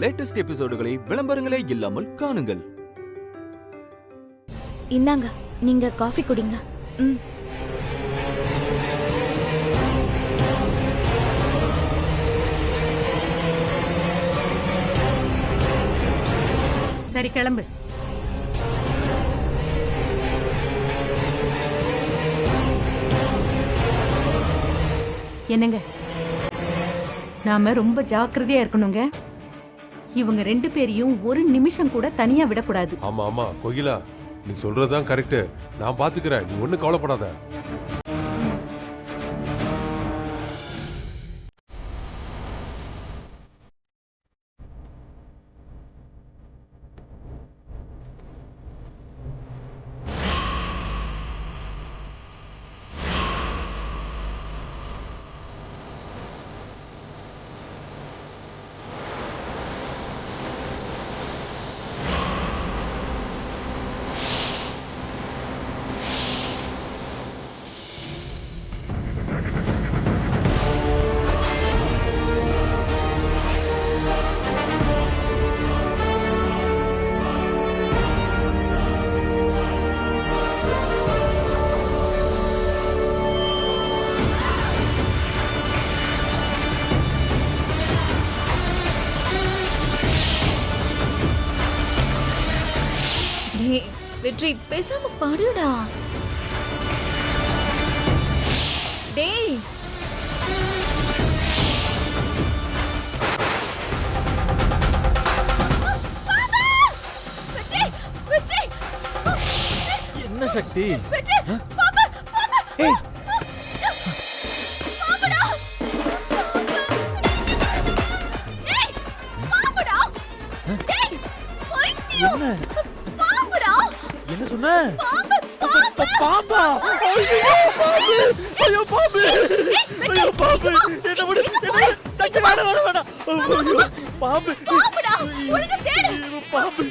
Latest எபிசோடுகளை விளம்பரங்களே இல்லாமல் காணுங்கள். இந்தாங்க, நீங்க காஃபி குடிங்க. சரி, கிளம்பு. என்னங்க, நாம ரொம்ப ஜாக்கிரதையா இருக்கணுங்க. இவங்க 2 பேரையும் ஒரு நிமிஷம் கூட தனியா விடக்கூடாது. ஆமா ஆமா கோகிலா, நீ சொல்றதுதான் கரெக்ட். நான் பாத்துக்கிறேன், நீ ஒண்ணும் கவலைப்படாத. வெற்றி, பேசாம பாடுடா. டேய், என்ன சக்தி? என்ன சொன்ன? பாம்பா? ஐயோ பாம்பு! ஐயோ பாம்பு! என்ன விடு! சக்தி வேணாம்! ஐயோ பாம்பு! பாம்புடா! ஒழுங்கா தேடு! பாம்பு!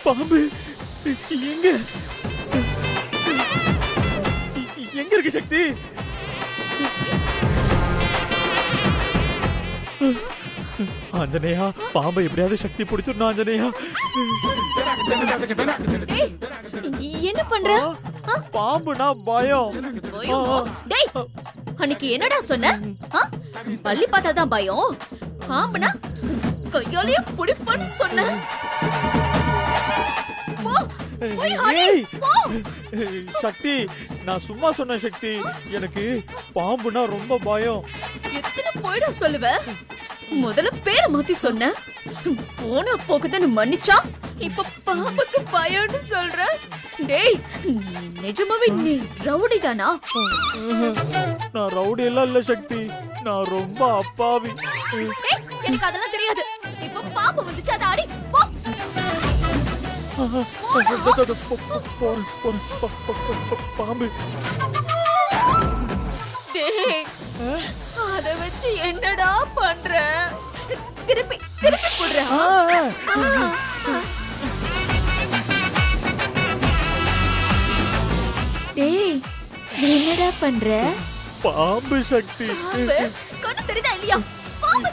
பாம்பு எங்க இருக்கு சக்தி? ஆஞ்சநேயா, பாம்பை எப்படியாவது சக்தி பிடிச்சிடணும் ஆஞ்சநேயா. என்ன பண்ற? பாம்புனா பயம். டேய், அன்னைக்கு என்னடா சொன்ன? பள்ளி பார்த்தாதான் பயம், பாம்புனா கையாலேயே பிடிப்பன்னு சொன்ன. சக்தி, நான் சும்மா சொன்ன சக்தி. எனக்கு பாம்புனா ரொம்ப பயம். எத்தனை போயிட சொல்லுவ? முதல்ல பேரை மாத்தி சொன்ன. போன போக்குதான் மன்னிச்சா, இப்ப பாம்புக்கு பயம்னு சொல்ற. டேய், நிஜமாவே நீ ரவுடி தானா? நான் ரவுடி எல்லாம் இல்ல சக்தி, நான் ரொம்ப அப்பாவி. எனக்கு அதெல்லாம் தெரியாது. இப்ப பாம்பு வந்துச்சு, அதை அடி போ. பாம்பு. டேய், அத வச்சு என்னடா பண்ற? திருப்பி போடுற. டேய், என்னடா பண்ற? பாம்பு சக்தி. கண்ணு தெரியுதா இல்லையா? பாம்பு.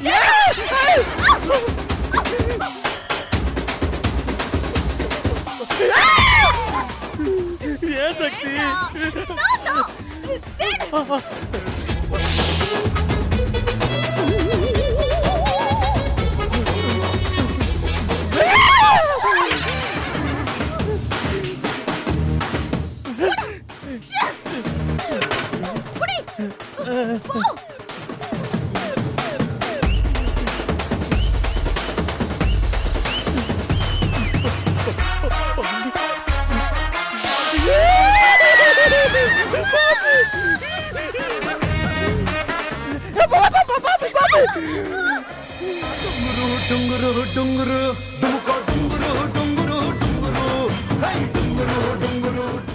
ஏன் சக்தி?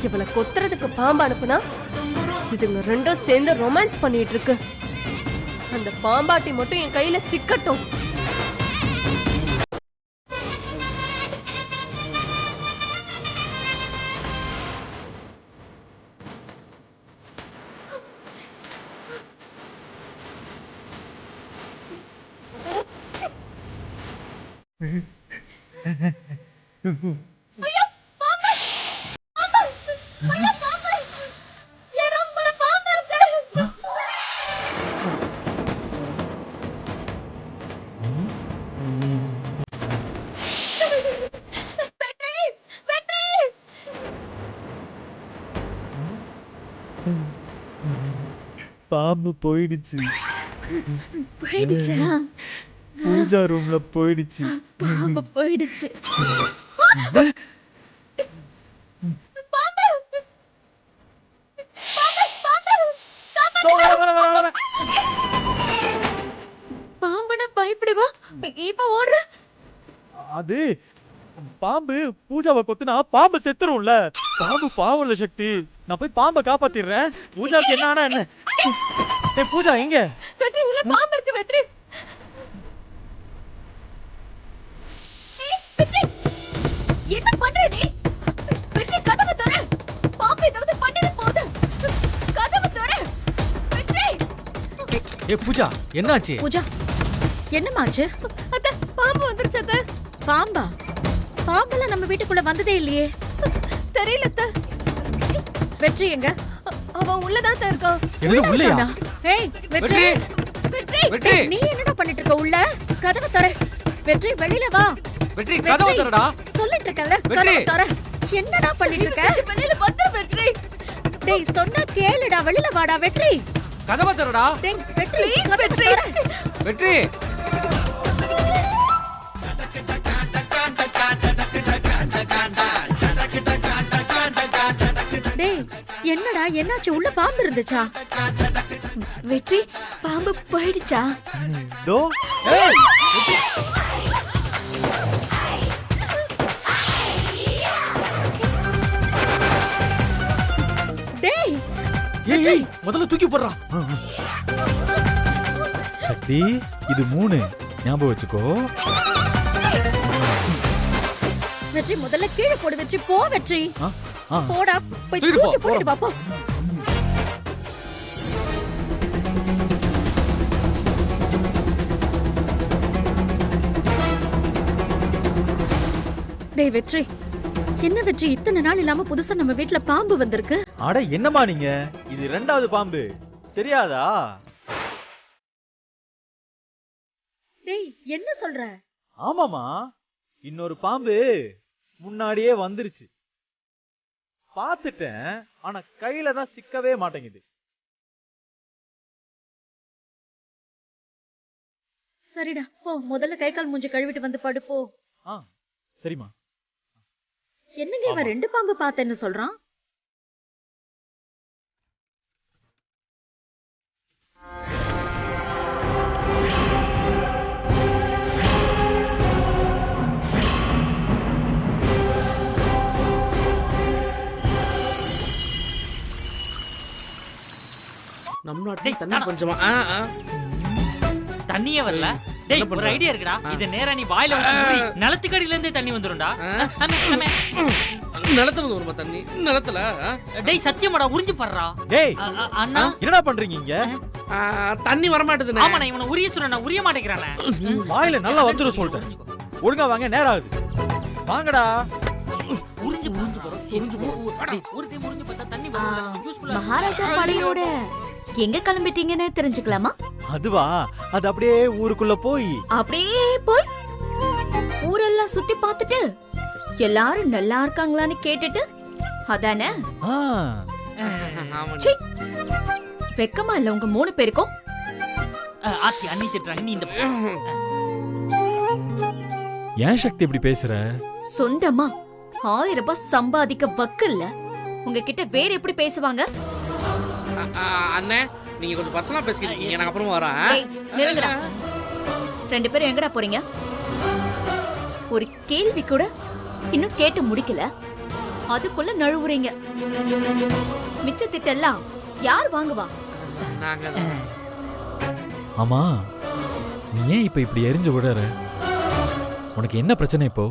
இவளை கொத்துறதுக்கு பாம்பு அனுப்புனா இதுங்க ரெண்டும் சேர்ந்து ரொமான்ஸ் பண்ணிட்டு இருக்கு. அந்த பாம்பாட்டி மட்டும் என் கையில சிக்கட்டும். பாம்பு போயிடுச்சு. போயிடுச்சா? பூஜா ரூம்ல போயிடுச்சு. பாம்பு போயிடுச்சு. பாம்புனா பயப்படுவா, இப்ப ஓடுற. அது பாம்பு பூஜாவை கொத்துனா பாம்பு செத்துரும்ல. பாம்பு பாவம் இல்ல சக்தி. நான் போய் பாம்பை காப்பாத்திடுறேன். பூஜாவுக்கு என்ன ஆனா என்ன? ஏய் பூஜா எங்க? வெற்றி, உள்ள பாம்பு இருக்கு வெற்றி. வெற்றி, என்ன பண்ற நீ? வெற்றி, கதவை திற. பாம்பு ஏதாவது பண்ணிட போகுது. கதவை திற. வெற்றி. ஏ பூஜா, என்னாச்சு? பூஜா, என்னமாச்சு? அத்தை, பாம்பு வந்துருச்சு அத்தை. பாம்பா? பாம்பெல்லாம் நம்ம வீட்டுக்குள்ள வந்ததே இல்லையே. தெரியல அத்தை. வெற்றி எங்க? அவன் உள்ளதான் தான் இருக்கான். என்னது உள்ளயா? ஏய் வெற்றி, வெற்றி, வெற்றி, நீ என்னடா பண்ணிட்டு இருக்க உள்ள? கதவை தர. வெற்றி, வெளியில வா. வெற்றி, கதவை திறடா. சொல்லிட்டு இருக்கல, வெற்றி. கதவை தர. என்னடா பண்ணிட்டு இருக்க? வெளியில வந்து வெற்றி. டேய் சொன்னா கேளுடா, வெளியில வாடா வெற்றி. கதவை திறடா. டேய் வெற்றி, ப்ளீஸ் கதவை வெற்றி. தர. வெற்றி. டேய் என்னடா என்னாச்சு? உள்ள பாம்பு இருந்துச்சா? வெற்றி, பாம்பு போயிடுச்சா? தோ ஏய், டேய் ஏய், ஏய், முதல்ல தூக்கி போடுறா. சக்தி, இது 3 ஞாபகம் வச்சுக்கோ. வெற்றி, முதல்ல கீழே போடு வெற்றி. போ வெற்றி, போடா. போய் தூக்கிட்டு போ, தூக்கி போட்டு வா போ. டேய் வெற்றி, என்ன வெற்றி இத்தனை நாள் இல்லாம புதுசா நம்ம வீட்ல பாம்பு வந்திருக்கு? அட என்னம்மா நீங்க? இது 2வது பாம்பு. தெரியாதா? டேய் என்ன சொல்ற? ஆமாமா, இன்னொரு பாம்பு முன்னாடியே வந்துருச்சு. பாத்துட்டேன், ஆனா கையில தான் சிக்கவே மாட்டேங்குது. சரிடா போ, முதல்ல கை கால் மூஞ்சி கழுவிட்டு வந்து படு போ. சரிம்மா. என்னங்க இவன் 2 பாம்பு பார்த்தேன்னு சொல்றான்? நம்ம நாட்டுல தண்ணி கொஞ்சமா தண்ணியே வரல. டேய் ஒரு ஐடியா இருக்குடா. இத நேரா நீ வாயில வச்சு மூடி நிலத்துக்கடியில இருந்தே தண்ணி வந்துரும்டா. நிலத்துல வருமா தண்ணி? நிலத்துல டேய் சத்தியமாடா, உறிஞ்சு படுறா. டேய் அண்ணா என்னடா பண்றீங்க இங்க? தண்ணி வர மாட்டேதுனே. ஆமா, நான் இவனை உரிய சொல்றேன், உரிய மாட்டேங்கறானே. வாயில நல்லா வந்துரும் சொல்லிட்டேன். ஒழுங்கா வாங்க, நேரம் ஆகுது. வாங்கடா. உறிஞ்சு போறோம். ஒரு டைம் உறிஞ்சு பார்த்தா தண்ணி வரும்ல, நம்ம யூஸ்ஃபுல்லா. மகாராஜா படையோட எங்க கிளம்பிட்டீங்கன்னு தெரிஞ்சுக்கலாமா? அதுவா, அது அப்படியே ஊருக்குள்ள போய் அப்படியே போய் ஊரெல்லாம் சுத்தி பார்த்துட்டு எல்லாரும் நல்லா இருக்காங்களான்னு கேட்டுட்டு அதானே? சீ, வெக்கமா இல்ல உங்க 3 பேருக்கும்? ஆத்தி அண்ணி திட்டுறாங்க, நீ இந்த ஏன் சக்தி இப்படி பேசுற? சொந்தமா 1000 ரூபாய் சம்பாதிக்க வக்கு இல்ல உங்ககிட்ட வேற எப்படி பேசுவாங்க? அண்ணே, நீங்க கொஞ்சம் பர்சனலா பேசிக்கிட்டீங்க, நான் அப்புறம் வரேன். ஏய், நில்லுங்கடா. 2 பேரும் எங்கடா போறீங்க? ஒரு கேள்வி கூட இன்னும் கேட்டு முடிக்கல, அதுக்குள்ள நழுவுறீங்க. மிச்ச திட்டெல்லாம் யார் வாங்குவா? நாங்க ஆமா, நீ ஏன் இப்ப இப்படி எரிஞ்சு விடுற? உனக்கு என்ன பிரச்சனை இப்போ?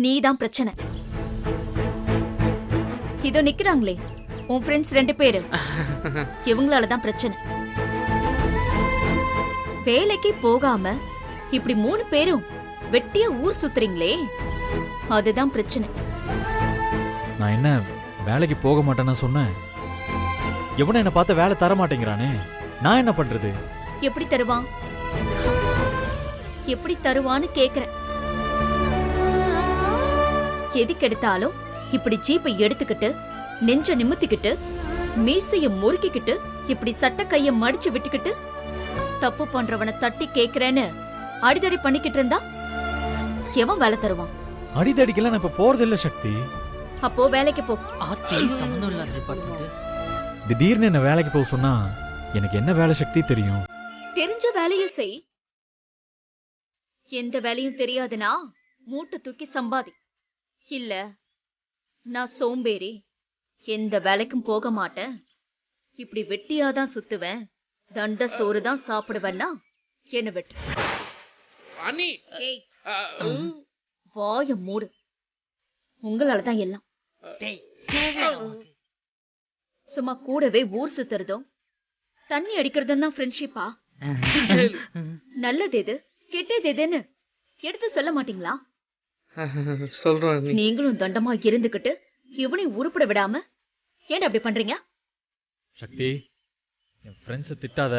நீதான் பிரச்சனை. இதோ நிக்கிறாங்களே உன் ஃப்ரெண்ட்ஸ் 2 பேரு, இவங்களாலதான் பிரச்சனை. வேலைக்கு போகாம இப்படி 3 பேரும் வெட்டிய ஊர் சுத்துறீங்களே அதுதான் பிரச்சனை. நான் என்ன வேலைக்கு போக மாட்டேன்னு சொன்னேன்? எவனும் என்ன பார்த்து வேலை தர மாட்டேங்கிறானே, நான் என்ன பண்றது? எப்படி தருவான்? எப்படி தருவான்னு கேக்குறேன். எதுக்கு எடுத்தாலும் இப்படி ஜீப்பை எடுத்துக்கிட்டு நெஞ்ச நிமித்திக்கிட்டு மீசைய முறுக்கிக்கிட்டு இப்படி சட்ட கைய மடிச்சு விட்டுக்கிட்டு தப்பு பண்றவனை தட்டி கேக்குறேன்னு அடிதடி பண்ணிக்கிட்டு இருந்தா எவன் வேலை தருவான்? அடிதடிக்கெல்லாம் நான் இப்ப போறது இல்ல சக்தி. அப்போ வேலைக்கு போ. ஆத்தி சம்பந்தம் இல்லாத டிபார்ட்மெண்ட். திடீர்னு என்ன வேலைக்கு போக சொன்னா எனக்கு என்ன வேலை சக்தி தெரியும்? தெரிஞ்ச வேலைய செய். எந்த வேலையும் தெரியாதுன்னா மூட்டை தூக்கி சம்பாதி. இல்ல நான் சோம்பேறி, எந்த வேலைக்கும் போக மாட்டேன், இப்படி வெட்டியாதான் சுத்துவேன், தண்ட சோறு தான் சாப்பிடுவேன்னா என்ன வெட்டு. அண்ணி ஏய், வாய மூடு. உங்களாலதான் எல்லாம். சும்மா கூடவே ஊர் சுத்துறதும் தண்ணி அடிக்கிறதும் தான் ஃப்ரெண்ட்ஷிப்பா? நல்லது எது கெட்டது எதுன்னு எடுத்து சொல்ல மாட்டீங்களா? சொல்றேன். நீங்களும் தண்டமா இருந்துகிட்டு இவனையும் உருப்பட விடாம ஏன் அப்படி பண்றீங்க? சக்தி, என் ஃப்ரெண்ட்ஸை திட்டாத,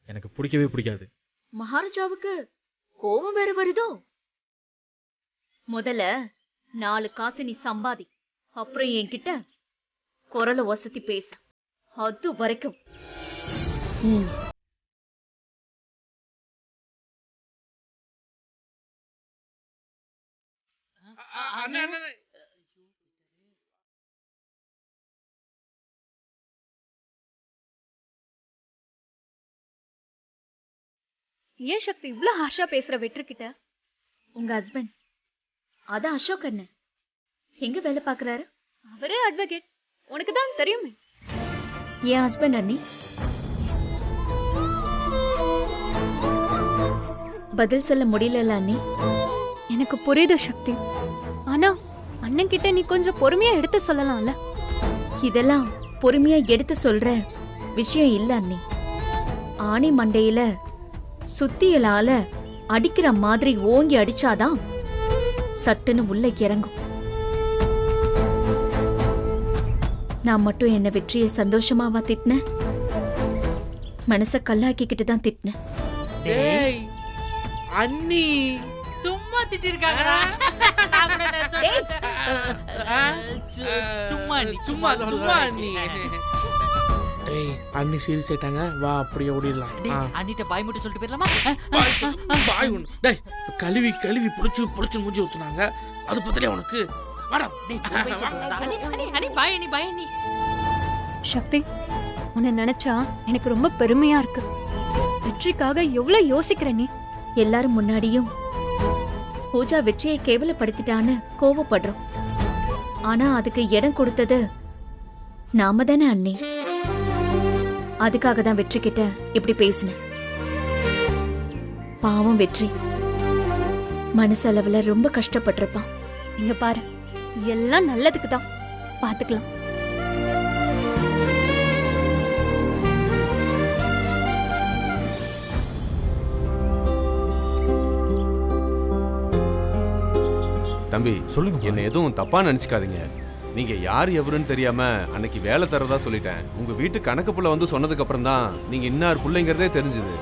எனக்கு பிடிக்கவே பிடிக்காது. மகாராஜாவுக்கு கோபம் வேற வருதோ? முதல்ல 4 காசு நீ சம்பாதி, அப்புறம் என்கிட்ட குரலை வசதி பேசு. அது வரைக்கும் ஏன் சக்தி இவ்ளோ ஹார்ஷா பேசுற வெற்றிக்கிட்ட? உங்க ஹஸ்பண்ட் அதான் அசோக் அண்ணன் எங்க வேலை பாக்குறாரு? அவரே அட்வொகேட், உனக்கு தான் தெரியுமே. என் ஹஸ்பண்ட் அண்ணி பதில் சொல்ல முடியல அண்ணி. எனக்கு புரியுது சக்தி, ஆனா அண்ணன் கிட்ட நீ கொஞ்சம் பொறுமையா எடுத்து சொல்லலாம்ல. இதெல்லாம் பொறுமையா எடுத்து சொல்ற விஷயம் இல்ல அண்ணி. ஆணி மண்டையில சுத்தியலால அடிக்கிற மாதிரி ஓங்கி அடிச்சாதான் சட்டுன்னு உள்ள இறங்கும். நான் மட்டும் என்ன வெற்றியை சந்தோஷமாவா திட்டினேன்? மனச கல்லாக்கிக்கிட்டு தான் திட்டினேன். டேய் அண்ணி சும்மா திட்டிருக்காங்கடா. சும்மா சும்மா சும்மா அண்ணி. டேய் அண்ணி சீரியஸ் ஆயிட்டாங்க, வா அப்படியே ஓடிடலாம். அண்ணிட்ட பாய் மட்டும் சொல்லிட்டு போயிடலாமா? பாய் ஒண்ணு. டேய் கழுவி கழுவி புடிச்சு மூஞ்சி ஊத்துனாங்க, அது பத்திலே உனக்கு. வாடா. பாய் அண்ணி, பாய் அண்ணி. சக்தி, உன்னை நினைச்சா எனக்கு ரொம்ப பெருமையா இருக்கு. வெற்றிக்காக எவ்வளவு யோசிக்கிற நீ. எல்லாரும் முன்னாடியும் பூஜா வெற்றியை கேவலப்படுத்திட்டான்னு கோவப்படுறோம். ஆனா அதுக்கு இடம் கொடுத்தது நாம தானே அண்ணி. அதுக்காக தான் வெற்றி கிட்ட இப்படி பேசினேன். பாவம் வெற்றி மனசளவுல ரொம்ப கஷ்டப்பட்டிருப்பான். இங்க பாரு, எல்லாம் நல்லதுக்கு தான், பாத்துக்கலாம். தம்பி சொல்லுங்க, என்ன எதுவும் தப்பா நினைச்சுக்காதீங்க. நீங்க யார் எவருன்னு தெரியாம அன்னைக்கு வேலை தரதா சொல்லிட்டேன். உங்க வீட்டு கணக்கு புள்ள வந்து சொன்னதுக்கு அப்புறம் தான் நீங்க இன்னார் புள்ளைங்கிறதே தெரிஞ்சது.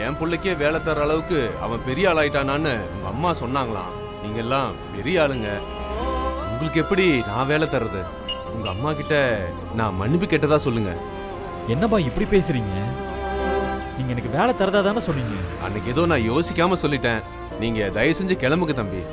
என் புள்ளைக்கே வேலை தர அளவுக்கு அவன் பெரிய ஆளாயிட்டானான்னு உங்க அம்மா சொன்னாங்களாம். நீங்க எல்லாம் பெரிய ஆளுங்க, உங்களுக்கு எப்படி நான் வேலை தர்றது? உங்க அம்மா கிட்ட நான் மன்னிப்பு கேட்டதா சொல்லுங்க. என்னப்பா இப்படி பேசுறீங்க? நீங்க எனக்கு வேலை தரதா தானே சொன்னீங்க. அன்னைக்கு ஏதோ நான் யோசிக்காம சொல்லிட்டேன். நீங்க தயவு செஞ்சு கிளம்புங்க தம்பி.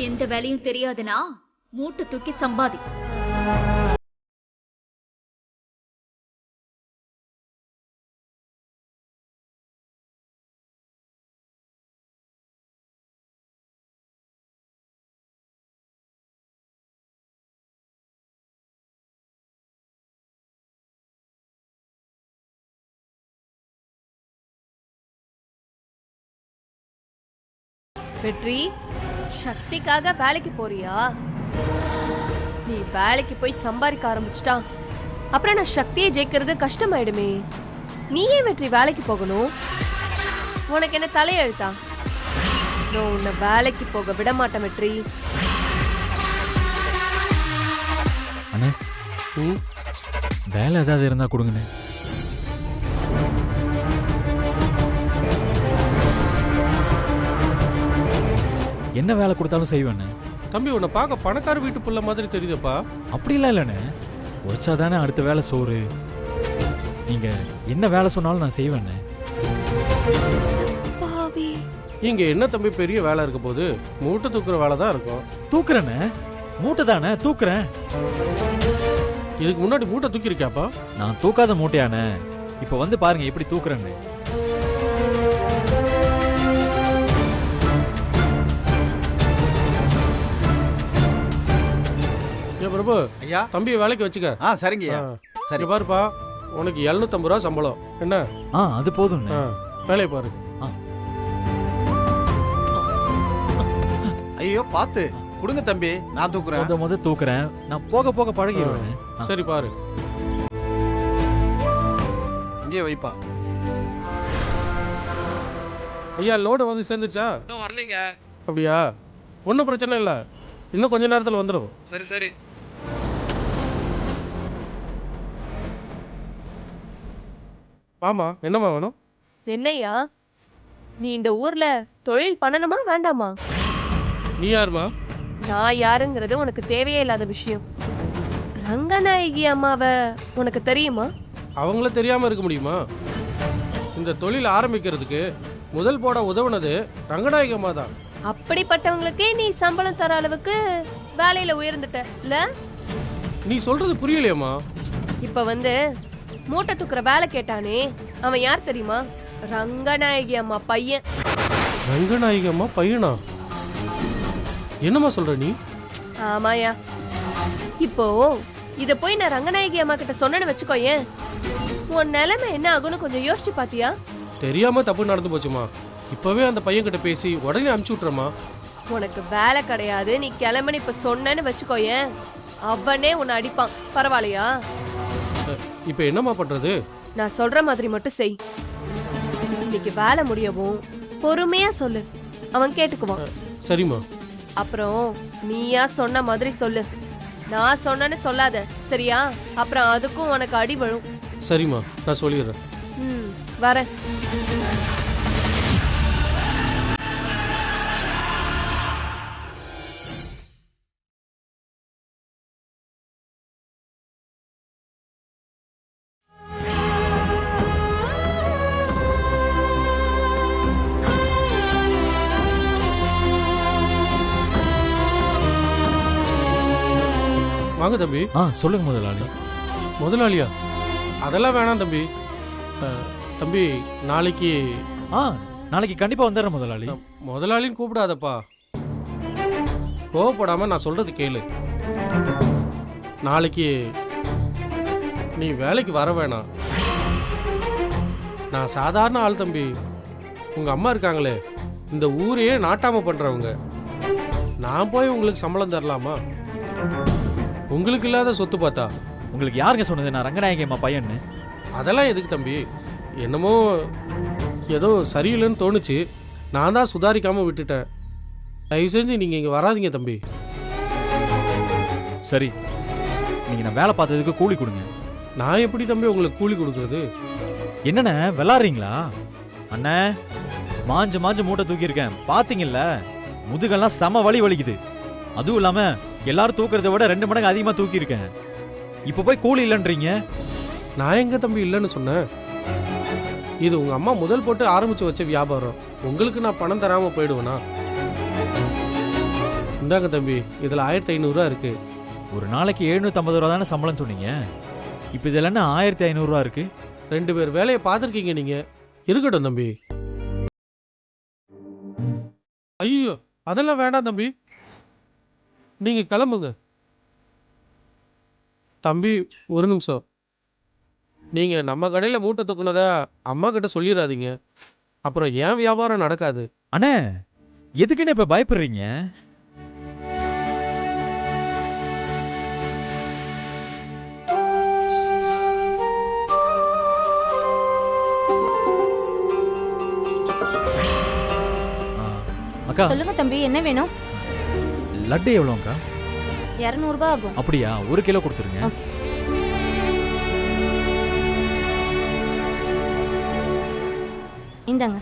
எந்த வேலையும் தெரியாதுன்னா மூட்டை தூக்கி சம்பாதி. வெற்றி, சக்திக்காக வேலைக்கு போறியா? நீ வேலைக்கு போய் சம்பாதிக்க ஆரம்பிச்சிட்டா அப்புறம் நான் சக்தியை ஜெயிக்கிறது கஷ்டமாயிடுமே. நீ ஏன் வெற்றி வேலைக்கு போகணும்? உனக்கு என்ன தலையெழுத்தா? நான் உன்னை வேலைக்கு போக விட மாட்டேன் வெற்றி. அண்ணே வேலை ஏதாவது இருந்தா கொடுங்கண்ணே. என்ன வேலை கொடுத்தாலும் செய்வேண்ணே. தம்பி உன்னை பார்க்க பணக்கார வீட்டு புள்ள மாதிரி தெரியுதுப்பா. அப்படிலாம் இல்லைண்ணே, உழைச்சாதானே அடுத்த வேலை சோறு. நீங்க என்ன வேலை சொன்னாலும் நான் செய்வேண்ணே. இங்க என்ன தம்பி பெரிய வேலை இருக்க போது? மூட்டை தூக்குற வேலை தான் இருக்கும். தூக்குறேண்ணே, மூட்டை தானே தூக்குறேன். இதுக்கு முன்னாடி மூட்டை தூக்கி இருக்கியாப்பா? நான் தூக்காத மூட்டையானே, இப்ப வந்து பாருங்க எப்படி தூக்குறேன்னு. பிரபு ஐயா, தம்பியை வேலைக்கு வச்சுக்க. சரிங்கய்யா. சரி பாருப்பா, உனக்கு 750 ரூபா சம்பளம் என்ன? அது போதும். வேலையை பாரு. ஐயோ பாத்து கொடுங்க தம்பி, நான் தூக்குறேன். முத தூக்குறேன், நான் போக போக பழகிடுவேன். சரி பாரு. இங்கே வைப்பா. ஐயா லோடு வந்து சேர்ந்துச்சா? இன்னும் வரலீங்க. அப்படியா? ஒன்றும் பிரச்சனை இல்லை, இன்னும் கொஞ்ச நேரத்தில் வந்துடும். சரி சரி. ஆமா, என்னம்மா வேணும்? என்னையா நீ இந்த ஊர்ல தொழில் பண்ணணுமா வேண்டாமா? நீ யாருமா? நான் யாருங்கிறது உனக்கு தேவையே இல்லாத விஷயம். ரங்கநாயகி அம்மாவை உனக்கு தெரியுமா? அவங்கள தெரியாம இருக்க முடியுமா? இந்த தொழில் ஆரம்பிக்கிறதுக்கு முதல் போட உதவுனது ரங்கநாயகி அம்மா தான். அப்படிப்பட்டவங்களுக்கே நீ சம்பளம் தர அளவுக்கு வேலையில உயர்ந்துட்ட இல்ல? நீ சொல்றது புரியலையம்மா. இப்ப வந்து மூட்டை தூக்குற வேலை கேட்டானே, அவன் யார் தெரியுமா? ரங்கநாயகி அம்மா பையன். ரங்கநாயகி அம்மா பையனா? என்னம்மா சொல்ற நீ? ஆமாயா. இப்போ இத போய் நான் ரங்கநாயகி அம்மா கிட்ட சொன்னேன்னு வச்சுக்கோயேன், உன் நிலைமை என்ன ஆகும்னு கொஞ்சம் யோசிச்சு பாத்தியா? தெரியாம தப்பு நடந்து போச்சுமா. இப்பவே அந்த பையன் கிட்ட பேசி உடனே அனுப்பிச்சு விட்டுறமா. உனக்கு வேலை கிடையாது, நீ கிளம்புன்னு இப்ப சொன்னேன்னு வச்சுக்கோயேன், அவனே உன்னை அடிப்பான். பரவாயில்லையா? இப்ப என்னம்மா பண்றது? நான் சொல்ற மாதிரி மட்டும் செய். இன்னைக்கு வேலை முடியவும் பொறுமையா சொல்லு, அவன் கேட்டுக்குவான். சரிம்மா. அப்புறம் நீயா சொன்ன மாதிரி சொல்லு, நான் சொன்னேன்னு சொல்லாத சரியா? அப்புறம் அதுக்கும் உனக்கு அடி விழும். சரிம்மா, நான் சொல்லிடுறேன். வரேன். வாங்க தம்பி. சொல்லுங்க முதலாளி. முதலாளியா? அதெல்லாம் வேணாம் தம்பி. தம்பி நாளைக்கு நாளைக்கு கண்டிப்பா வந்துடுறேன் முதலாளி. முதலாளின்னு கூப்பிடாதப்பா, கோவப்படாம நான் சொல்றது கேளு. நாளைக்கு நீ வேலைக்கு வர வேணாம். நான் சாதாரண ஆள் தம்பி. உங்க அம்மா இருக்காங்களே, இந்த ஊரையே நாட்டாம பண்றவங்க. நான் போய் உங்களுக்கு சம்பளம் தரலாமா? உங்களுக்கு இல்லாத சொத்து பார்த்தா. உங்களுக்கு யாருங்க சொன்னது நான் ரங்கநாயகி அம்மா பையன்னு? அதெல்லாம் எதுக்கு தம்பி? என்னமோ ஏதோ சரியில்லைன்னு தோணுச்சு, நான் தான் சுதாரிக்காம விட்டுட்டேன். தயவு செஞ்சு நீங்க இங்க வராதீங்க தம்பி. சரி, நீங்க நான் வேலை பார்த்ததுக்கு கூலி கொடுங்க. நான் எப்படி தம்பி உங்களுக்கு கூலி கொடுக்குறது? என்னண்ணே விளாடுறீங்களா? அண்ணே, மாஞ்சு மாஞ்சு மூட்டை தூக்கி இருக்கேன் பாத்தீங்கல்ல, முதுகெல்லாம் செம வலி வலிக்குது. அதுவும் இல்லாம எல்லாரும் தூக்குறதை விட 2 மடங்கு அதிகமா தூக்கி இருக்கேன். இப்ப போய் கூலி இல்லைன்றீங்க. நான் எங்க தம்பி இல்லைன்னு சொன்னேன்? இது உங்க அம்மா முதல் போட்டு ஆரம்பிச்சு வச்ச வியாபாரம். உங்களுக்கு நான் பணம் தராம போயிடுவேனா? இந்தாங்க தம்பி இதில் 1500 இருக்கு. ஒரு நாளைக்கு 750 ரூபா தானே சம்பளம் சொன்னீங்க. இப்போ இதில் என்ன 1500 ரூபா இருக்கு? 2 பேர் வேலையை பார்த்துருக்கீங்க நீங்க. இருக்கட்டும் தம்பி. ஐயோ அதெல்லாம் வேண்டாம் தம்பி, நீங்க கிளம்புங்க. தம்பி ஒரு நிமிஷம், நீங்க நம்ம கடையில் மூட்டை தூக்குனதா அம்மா கிட்ட சொல்லிடாதீங்க, அப்புறம் ஏன் வியாபாரம் நடக்காது. அண்ணே எதுக்குன்னு இப்ப பயப்படுறீங்க? அக்கா சொல்லுங்க தம்பி, என்ன வேணும்? லட்டு எவ்வளோக்கா? 200 ரூபாய் ஆகும். அப்படியா, 1 கிலோ கொடுத்துருங்க. இந்தாங்க.